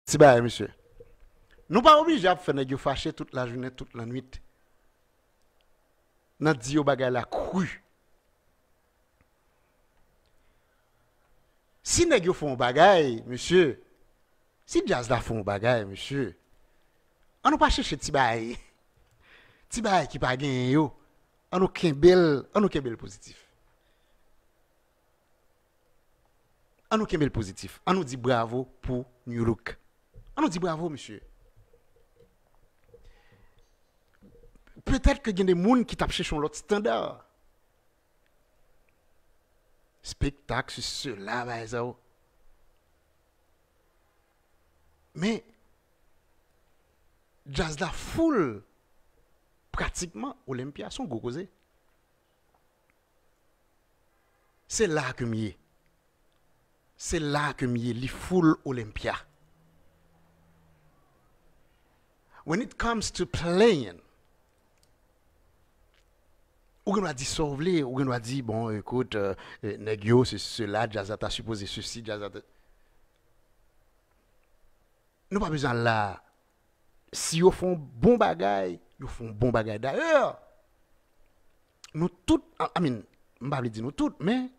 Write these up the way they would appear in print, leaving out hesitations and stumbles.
Si bah, monsieur. Nous pas obligés à faire nèg fâcher toute la journée, toute la nuit. Nan di yo bagay la cru. Si nèg yo font bagay, monsieur, si jazz la font bagay, monsieur, on nous pas chercher ti bagay. Ti bagay qui pas gen yo. On nous kembel positif. On nous kembel positif. On nous dit bravo pour New Look. On nous dit bravo, monsieur. Peut-être que y a des gens qui tapent chercher l'autre standard. Spectacle, cela, bah, ça. Mais, jazz la foule, pratiquement, Olympia, sont gogosés. C'est là que m'y C'est là que m'y est, les foules Olympia. When it comes to playing, ou on a dit sauver, ou on a dit, bon, écoute, nèg yo, c'est cela, jazz a supposé ceci, jazz a. Nous pas besoin là. Si ils font bon bagay, ils font bon bagay. D'ailleurs, nous toutes, I mean, je ne vais pas dire nous toutes, mais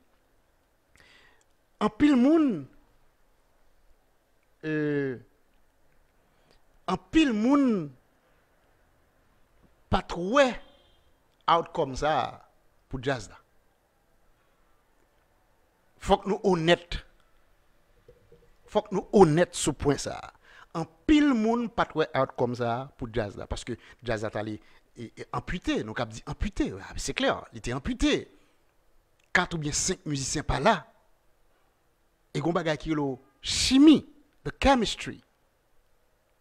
en pile moun, en pile moun, pas trop out comme ça pour jazz là. Faut que nous honnêtes. Faut que nous honnêtes sur point ça. En pile moun pas trop out comme ça pour jazz là parce que jazz là allé amputé, nous cap dit amputé, c'est clair, il était amputé. 4 ou bien 5 musiciens pas là. Et gon bagay qui lo chimie, the chemistry.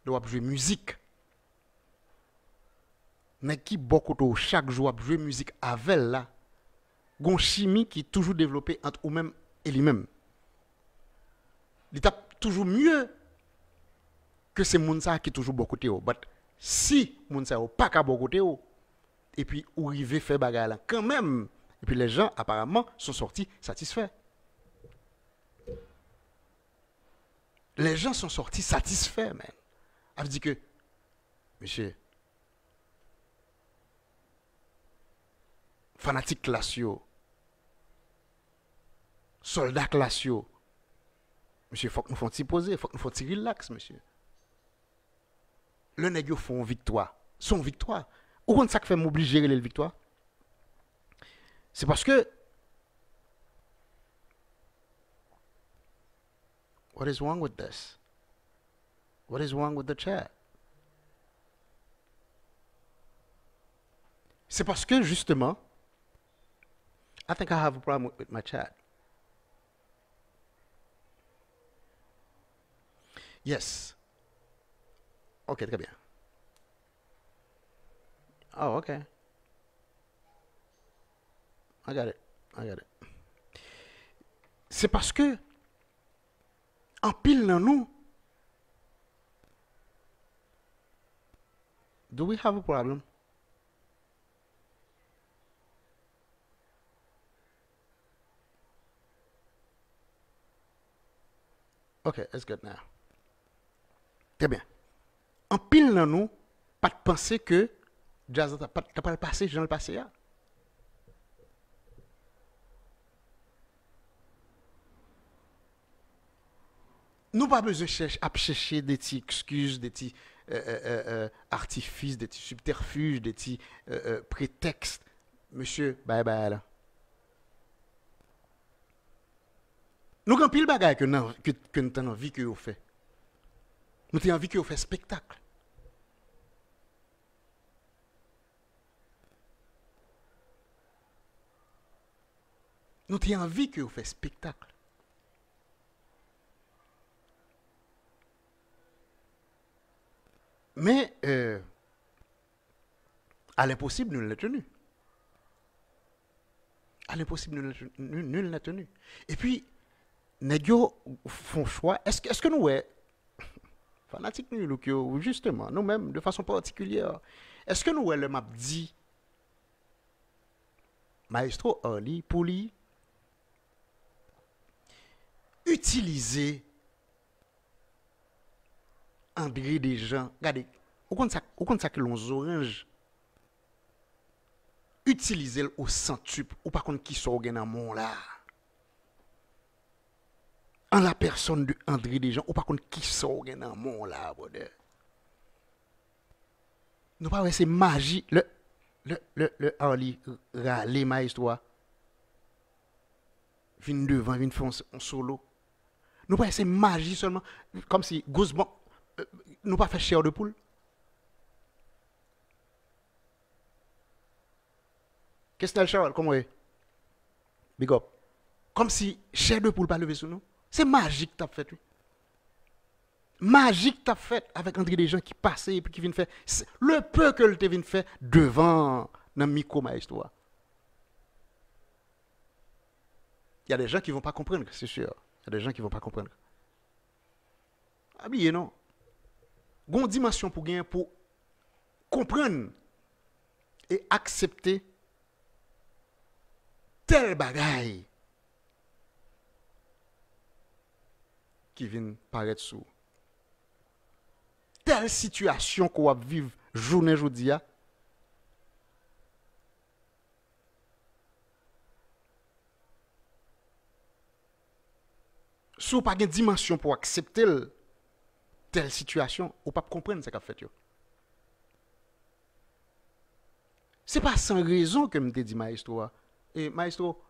De jouer musique. Mais qui beaucoup chaque jour jouer musique avec là. Gon chimie qui est toujours développée entre ou même et lui-même. Il tape toujours mieux que ces moun sa qui toujours beaucoup côté. But si moun sa pas ka beaucoup côté et puis ou rive faire bagay là quand même et puis les gens apparemment sont sortis satisfaits. Les gens sont sortis satisfaits, man. Ça veut dire que, monsieur, fanatique classio, soldat classio, monsieur, il faut que nous fassions poser, il faut que nous fassions relax, monsieur. Le nègre font victoire, son victoire. Ou quand ça fait m'obliger à la victoire? C'est parce que, what is wrong with this? What is wrong with the chat? C'est parce que justement, I think I have a problem with my chat. Yes. Ok, très bien. Oh, ok. I got it. I got it. C'est parce que, en pile dans nous, do we have a problem? Okay, it's good now. Très bien. En pile dans nous, pas de penser que jazz t'as pas le passé, j'ai le passé là. Nous pas besoin de chercher des petits excuses, des petits artifices, des petits subterfuges, des petits prétextes. Monsieur, bye bye là. Nous avons pile bagay que nous avons envie que vous fait. Nous avons envie que vous fait spectacle. Nous avons envie que vous fait spectacle. Mais à l'impossible, nous l'avons tenu. À l'impossible, nous l'avons tenu. Et puis, nèg yo font choix. Est-ce que nous, fanatiques, nous, justement, nous-mêmes, de façon particulière, est-ce que nous, le m'a dit, maestro Ali, pour lui, utiliser André Desjans, regardez, au compte ça que l'on orange utiliser au centuple ou par contre qui sort dans mon là. En la personne de André Desjans ou par contre qui sort dans mon là, brother. Nous pas c'est magie le Harley râler ma histoire. Vin devant, vin faire un solo. Nous pas c'est magie seulement comme si Goosebumps nous pas fait chair de poule. Qu'est-ce que le Charles comment est? Big up. Comme si chair de poule pas levé sur nous. C'est magique t'as fait. Oui. Magique t'as fait avec André Desjans qui passait et puis qui vient faire le peu que le te vient faire devant dans micro ma histoire. Il y a des gens qui vont pas comprendre, c'est sûr. Il y a des gens qui vont pas comprendre. Habillé non. Gon dimension pour gagner pour comprendre et accepter tel bagaille qui vient paraître sous telle situation qu'on va vivre journée aujourd'hui. Si vous n'avez pas de dimension pour accepter telle situation, vous ne pouvez pas comprendre ce qu'a fait. Ce n'est pas sans raison que je te dis maestro. Et maestro,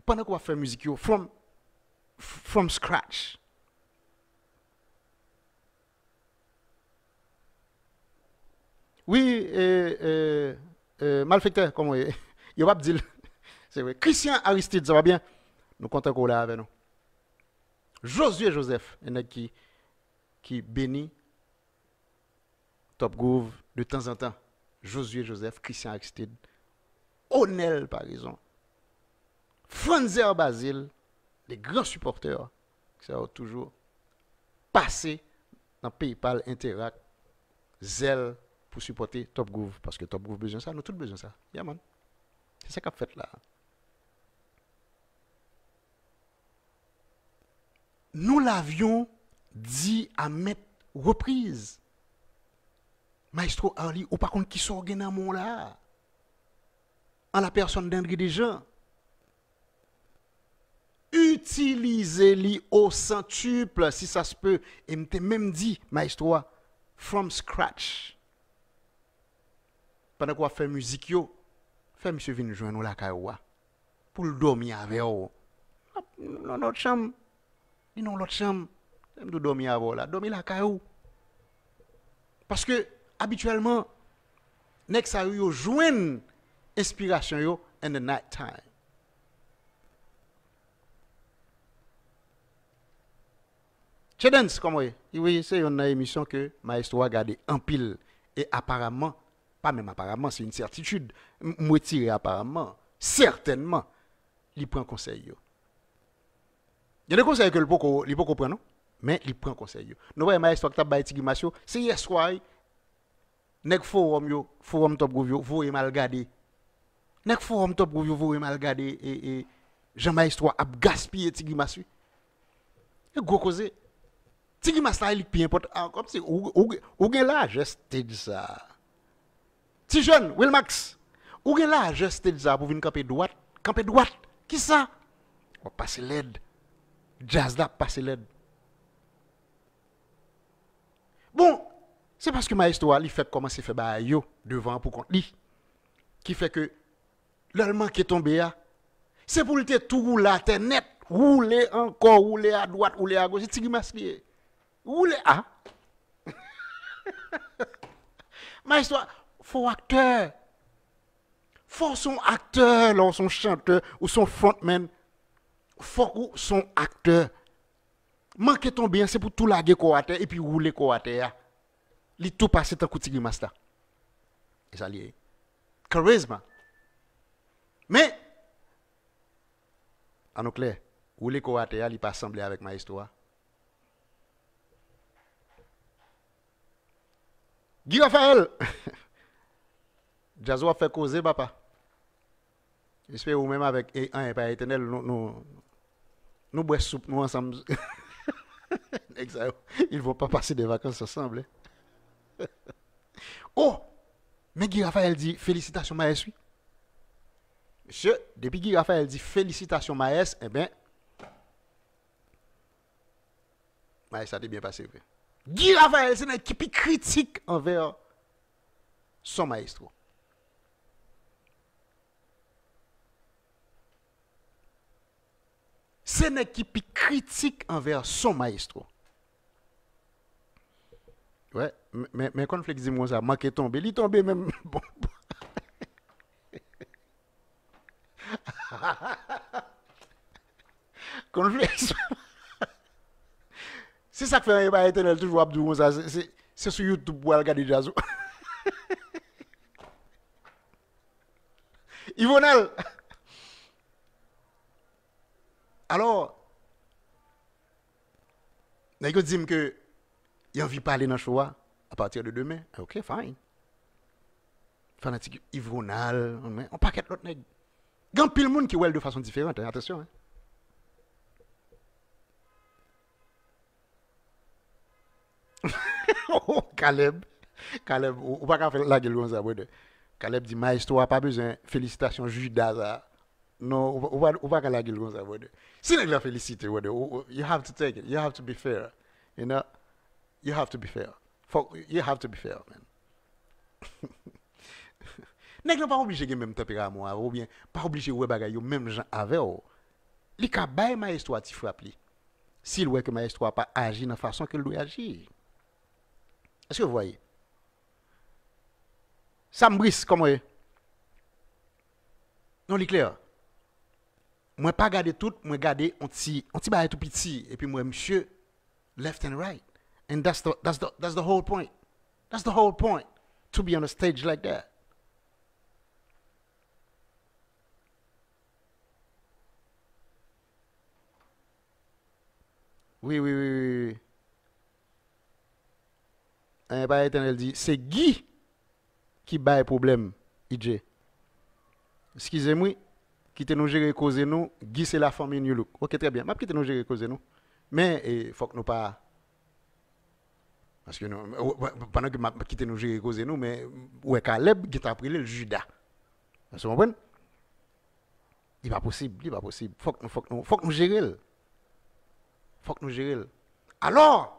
pendant qu'on va faire musique, from scratch. Oui, malfecteur, comment il y a pas dire. C'est vrai. Christian Aristide, ça va bien? Nous comptons qu'on là avec nous. Josué Joseph, il y en a qui bénit Top Groove de temps en temps. Josué Joseph, Christian Aristide, Onel par exemple, Franzer Basile, des grands supporters qui sont toujours passés dans PayPal, Interact, Zelle pour supporter Top Groove parce que Top Groove besoin de ça, nous tous besoin de ça. Yeah, man. C'est ça qu'a fait là. Nous l'avions dit à mettre reprise. Maestro Harley, ou par contre qui sort dans mon là. En la personne d'André Desjans. Utilisez-les au centuple si ça se peut. Et m'te même dit, maestro, from scratch. Pendant qu'on va faire musique, fait monsieur venir joindre la caïoua. Pour le dormir avec vous. Dans notre chambre. Dans l'autre chambre. Nous dormir avec vous là. Dormir la caïou. Parce que, habituellement, next a yo joindre inspiration yo in the night time. Chedens, comment est? Oui, c'est une émission que Maestro a gardé en pile. Et apparemment, pas même apparemment, c'est une certitude. M'ouetire apparemment, certainement, il prend conseil yo. Il y a des conseils que il peut prendre, non? Mais il prend conseil yo. Nous voyons Maestro qui a baïti gimasio, c'est hier soir, nek forum Top Groove yo, vous mal gardé. Nek forum Top Groove yo, vous mal gardé et Jean Maestro a gaspillé ti gimasio. Et gros cause Tigi Masta il plus important comme si ou gen la juste dit ça. Ti jeune Wilmax, ou gen la juste dit ça pour venir camper droite, Qui ça? On passe l'aide. Jazz là passe l'aide. Bon, c'est parce que Maestro il fait commencer faire ba yo devant pour compte li. Qui fait que l'allemand qui est tombé c'est pour le tout rouler à terre net, rouler encore, rouler à droite, rouler à gauche, c'est Tigi Masta. Rouler à Maestro, faut acteur. Faut son acteur, là, son chanteur ou son frontman. Faut son acteur. Manquer ton bien, c'est pour tout laguer quoi et puis rouler quoi terre. Li tout passer tant coup Tigi Masta. Et ça lié. Charisme. Mais en nous clair, rouler quoi terre, il pas semblé avec Maestro. Guy Raphaël. Jazzo a fait causer, papa. J'espère ou même avec un pas éternel, nous bois soupe, nous ensemble. Ils ne vont pas passer des vacances ensemble. Hein. Oh, mais Guy Raphaël dit félicitations Maës, oui. Monsieur, depuis Guy Raphaël dit félicitations Maës, eh bien, Maës, ça a bien passé. Oui. Guy Raphaël, c'est une équipe critique envers son maestro. C'est une équipe critique envers son maestro. Ouais, mais quand on dit moi ça, manqué tomber, il tombe même. Bon. Conflex. C'est ça que fait un éternel toujours abdou ça, c'est sur YouTube pour regarder jazz. Yvonel. Alors, il dit que il a envie de parler dans le show à partir de demain. OK, fine. Fanatique Yvonal, on paquet l'autre nèg. Gan pile monde qui ouais de façon différente, hein, attention. Hein. Oh, Caleb, ou pas faire la gueule comme ça, brother. Caleb dit maestro a pas besoin félicitations Judas ça. Non, ou pas la gueule comme ça, brother. Si nèg la féliciter, brother, you have to take it. You have to be fair. You know? You have to be fair. You have to be fair, man. Nèg pas obligé de même tempérament ou bien pas obligé ouais bagay yo même gens avec ou. Li ka bay maestro a ti frappe li. S'il ouais que maestro a pas agi dans façon que doit agir. Est-ce que vous voyez? Ça me brise comment est? Non, li clair. Moi pas garder tout, moi garder on ti bail tout petit et puis moi monsieur left and right. And that's the whole point. That's the whole point to be on a stage like that. Oui. Un pas éternel dit c'est Guy qui bail problème IJ. Excusez-moi, quittez nous gérer causer nous, Guy c'est la famille New Look. OK très bien. M'a quitter nous gérer causer nous. Mais il faut que nous pas parce que nous, pendant que m'a quitter nous gérer causer nous mais ouais Caleb qui t'a pris le Judas. Vous comprenez? Il pas possible. Faut que nous gérer. Faut que nous gérer. Alors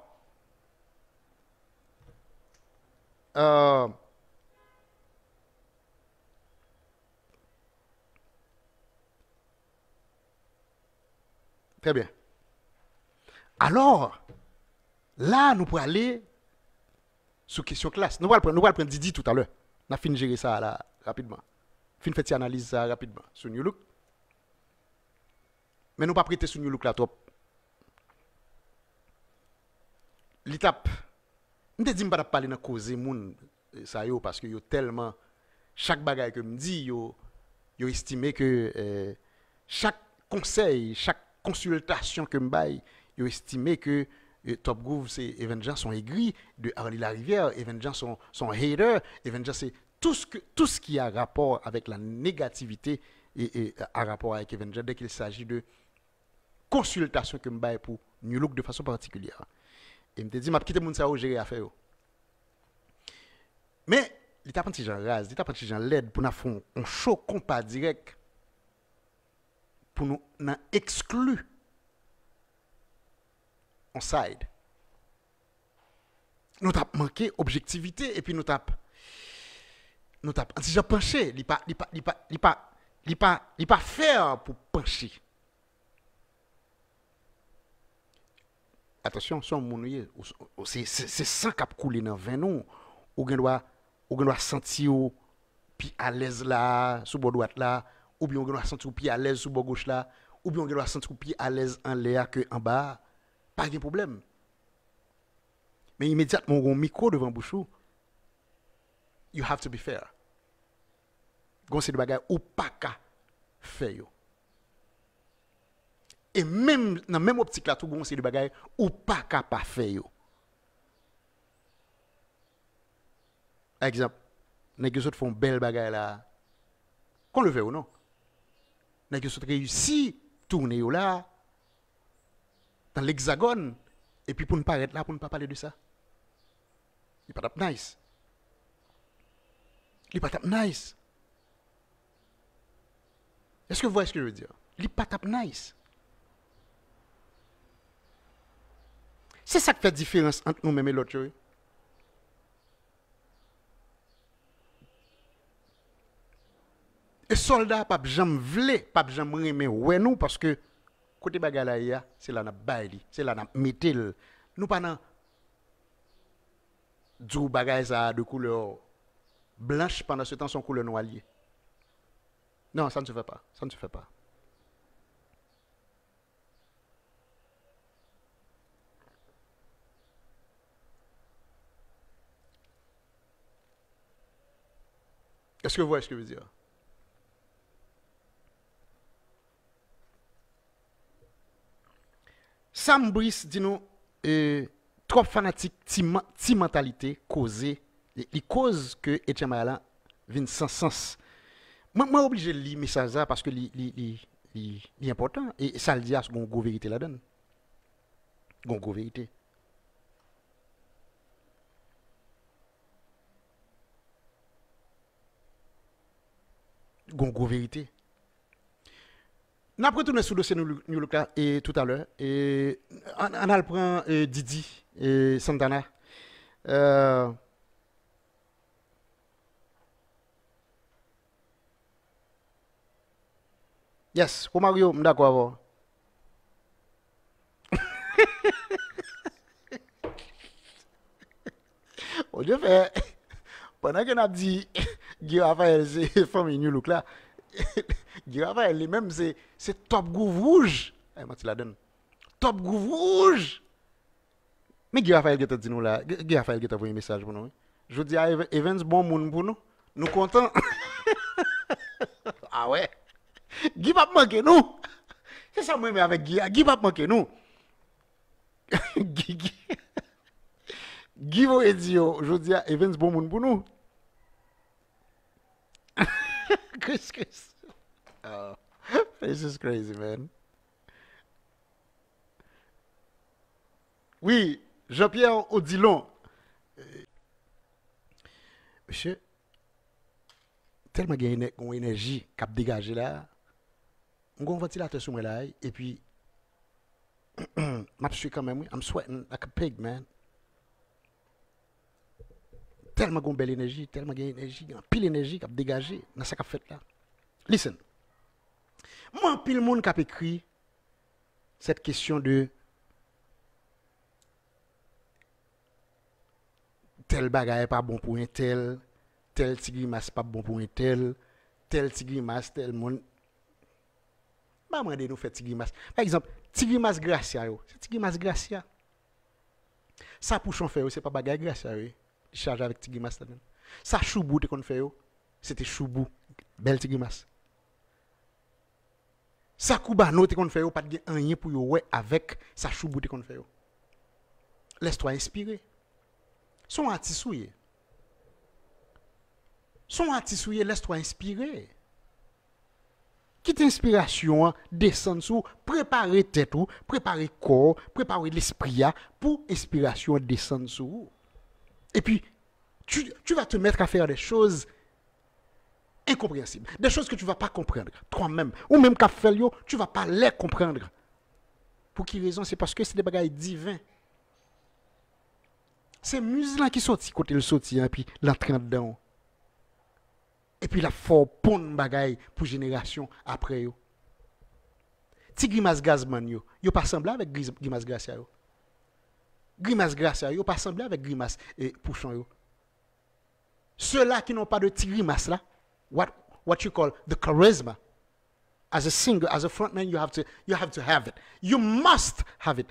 très bien. Alors, là, nous pourrons aller sur question classe. Nous allons prendre Didi tout à l'heure. On a fini de gérer ça là, rapidement. Fin fait analyse ça rapidement sur New Look. Mais nous pas prêter sur New Look là trop. L'étape, nous te dit pas parler dans cause moun ça yo parce que yo tellement chaque bagaille que me dit yo estimé que chaque conseil, chaque consultation que me bail, yo estimé que Top Groove c'est Avenger sont aigris de Harley la Rivière, Avenger sont haters, Avenger c'est tout ce qui a rapport avec la négativité et a rapport avec Avenger dès qu'il s'agit de consultation que me bail pour New Look de façon particulière. Et me dit m'a quitter moun ça au gérer affaire. Mais il t'a pas petit gens rase, il t'a pas petit gens l'aide pour nous faire un show compas direct pour nous exclure on side. Nous t'a manqué objectivité et puis nous t'a si j'ai penché, il pas faire pour pencher. Attention, son mounouye, c'est sang qui a coulé dans vin nous, ou doit sentir puis à l'aise là, sous bord droite là, ou bien on doit sentir puis à l'aise sous bord gauche là, ou bien on doit sentir puis à l'aise en l'air que en bas, pas de problème. Mais immédiatement on micro devant bouchou, you have to be fair. Gon c'est de bagay ou pas ka faire yo. Et même dans la même optique là, tout bon c'est des bagages ou pas capable faire yo. Par exemple, nèg yo font belle bagaille là. Qu'on le fait ou non? Nèg yo réussi tourner yo là dans l'hexagone Et puis pour ne pas être là, pour ne pas parler de ça. Il n'est pas nice. Il n'est pas nice. Est-ce que vous voyez ce que je veux dire? Il n'est pas nice. C'est ça qui fait la différence entre nous-mêmes et l'autre. Et soldats, pas jamais vle, pas jamais aimer ouais nous parce que côté bagala c'est là n'a baili, c'est là n'a mettel. Nous pas nan dou bagay ça de couleur blanche pendant ce temps son couleur noire liée. Non, ça ne se fait pas. Ça ne se fait pas. Est-ce que vous voyez ce que je veux dire? Sam Brice dit nous trop fanatique ti mentalité causée les causes que Etienne Mayalan vient sans sens. Moi obligé de lire message ça parce que li important et ça le dit à ce qu'on go vérité là-dedans. Go vérité. Go vérité. Nous avons retourné sur le dossier New Luca et tout à l'heure. Et on a le prend Didi et Santana. Yes, pour Mario, je suis d'accord. On Dieu fait. Pendant qu'on a dit Guy Raphaël, c'est famille New Look là. Guy Raphaël, lui-même, c'est top groove rouge. Eh, moi, tu la donnes. Top groove rouge. Mais Guy Raphaël, qui t'a dit nous là, Guy Raphaël, qui t'a envoyé un message pour nous. Je dis à Evans, bon monde pour nous. Nous contents. Ah ouais. Guy va manquer nous. C'est ça, moi, mais avec Guy. Guy va manquer nous. Guy va dire, je dis à Evans, bon monde pour nous. Qu'est-ce que c'est? Oh, this is crazy, man. Oui, Jean-Pierre Odilon. Monsieur, tellement il y a une énergie qui a dégagé là. On a un ventilateur sur moi là. Et puis, je suis quand même, I'm sweating like a pig, man. Tellement une belle énergie, tellement il y a une énergie, une pile d'énergie qui a dégagé dans ce qu'a fait là. Listen. Moi, pile monde qui a écrit cette question de tel bagage pas bon pour un tel tigrimas pas bon pour un tel tigrimas, tel monde. Bah, moi, nous fait tigrimas. Par exemple, tigrimas gracia, c'est tigrimas gracia. Ça pour chon fait, c'est pas bagage gracia, oui. Charge avec tigrimas là. Ça choubou qu'on fait, c'était choubou, belle tigrimas. Ça koubano te qu'on fait, pas de rien pour yo ouais avec ça choubou qu'on fait. Laisse-toi inspirer. Son artiste souillé. Son artiste souillé, laisse-toi inspirer. Quitte inspiration, descendre sous, préparer tête ou, préparer corps, préparer l'esprit pour inspiration descendre sous. Et puis, tu vas te mettre à faire des choses incompréhensibles, des choses que tu ne vas pas comprendre toi-même, ou même qu'à faire, tu ne vas pas les comprendre. Pour quelle raison? C'est parce que c'est des bagailles divins. C'est musulman qui sorti côté le sorti et puis l'entraîne dedans. Et puis la fort pon bagaille pour génération après yo. Ti Grimace Gazman yo pas semblable avec Grimace Gracia yo. Grimace Gracia yo pas semblable avec Grimace et Pouchon yo. Ceux-là qui n'ont pas de ti Grimace là, what you call the charisma. As a singer, as a frontman, you have to have it. You must have it.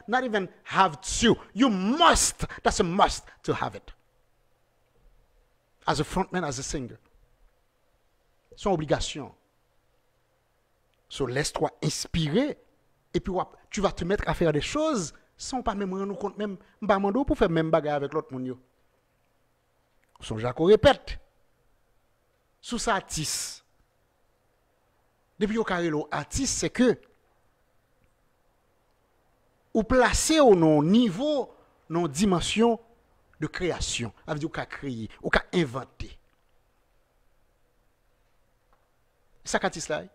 Not even have to. You must. That's a must to have it. As a frontman, as a singer. C'est une obligation. So laisse-toi inspirer et puis tu vas te mettre à faire des choses sans pas même rendre compte même mbamando pour faire même bagarre avec l'autre monde yo. Son Jacques répète. Sous sa artiste. Depuis au carré artiste, c'est que ou placer au non niveau, non dimension de création. Ça veut dire qu'on a créé, on a inventé. Ça qu'artiste là.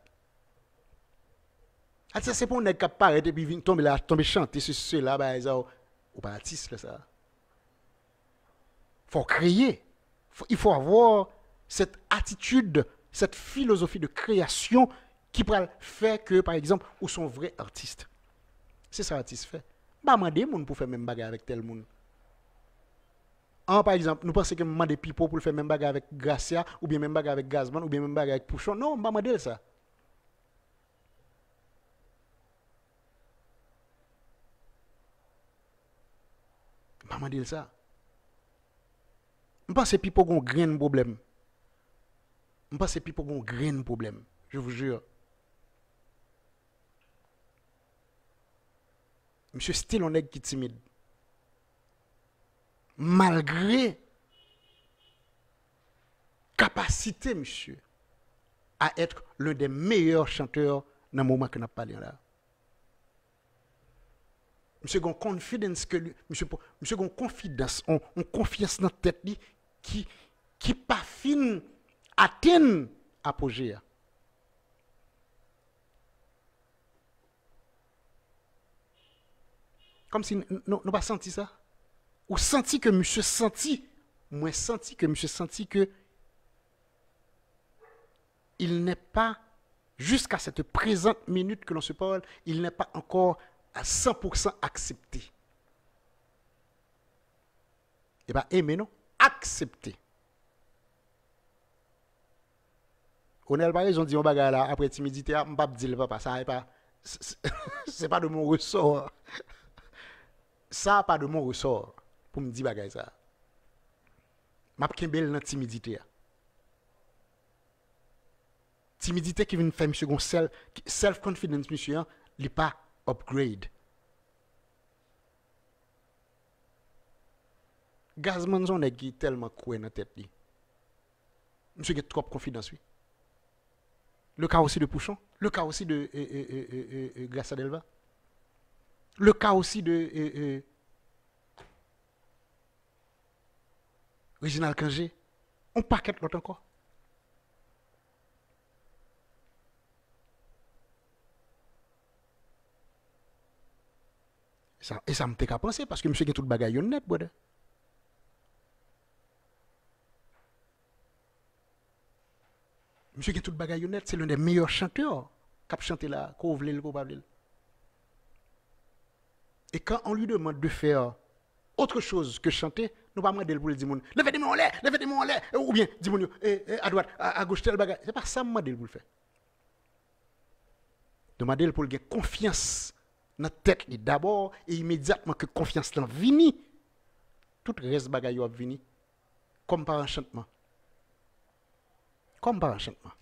C'est pour un qui apparaît et puis tomber là, tomber chanter ceci là, bah ça ou pas artiste là ça. Faut créer. Il faut avoir cette attitude, cette philosophie de création qui peut faire que par exemple ou son vrai artiste. C'est ça l'artiste fait. Pas demander moun pour faire même bagarre avec tel monde. Par exemple, nous pensons que nous demandons Pipo pour faire même bagarre avec Gracia, ou bien même bagarre avec Gazman, ou bien même bagarre avec Pouchon. Non, on ne va pas demander ça. On ne va pas demander ça. Je pense que Pipo a un grand problème. Je pense que Pipo a un grand problème. Je vous jure. Monsieur Still, on est qui timide. Malgré capacité, monsieur, à être l'un des meilleurs chanteurs dans le moment que nous avons parlé là. Monsieur a confidence que lui, monsieur a confidence, on confiance dans la tête qui pas fin atteindre apogée. Comme si nous pas senti ça. Ou senti que monsieur senti, moi senti que monsieur senti que il n'est pas, jusqu'à cette présente minute que l'on se parle, il n'est pas encore à 100% accepté. Et bien, aimer non, accepter. On a pas raison de dire on bagarre là après timidité, on pas dire papa, ça n'est pas c'est pas de mon ressort. Ça pas de mon ressort pour me dire bagarre ça. M'a kembel dans timidité. Timidité qui vient faire monsieur gon self confidence monsieur, il pas upgrade. Gazman son est qui tellement coué dans tête li. Monsieur qui trop confiance oui. Le cas aussi de Pouchon, le cas aussi de Gracia Delva. Le cas aussi de Reginald Kangé. On paquet l'autre encore. Et ça me fait qu'à penser parce que monsieur qui tout bagaille net, brother. Monsieur qui tout bagaille net, c'est l'un des meilleurs chanteurs qui a chanté là, qu'on voulait le probable. Et quand on lui demande de faire autre chose que chanter, nous pas demander pour le dire levez des mains en l'air, levez des mains en l'air, ou bien dis à droite, à gauche tel bagage. C'est pas ça demander pour le faire. Demander pour le gagner confiance dans la tête d'abord et immédiatement que confiance là vini, tout le reste bagage va venir comme par enchantement. Comme par enchantement.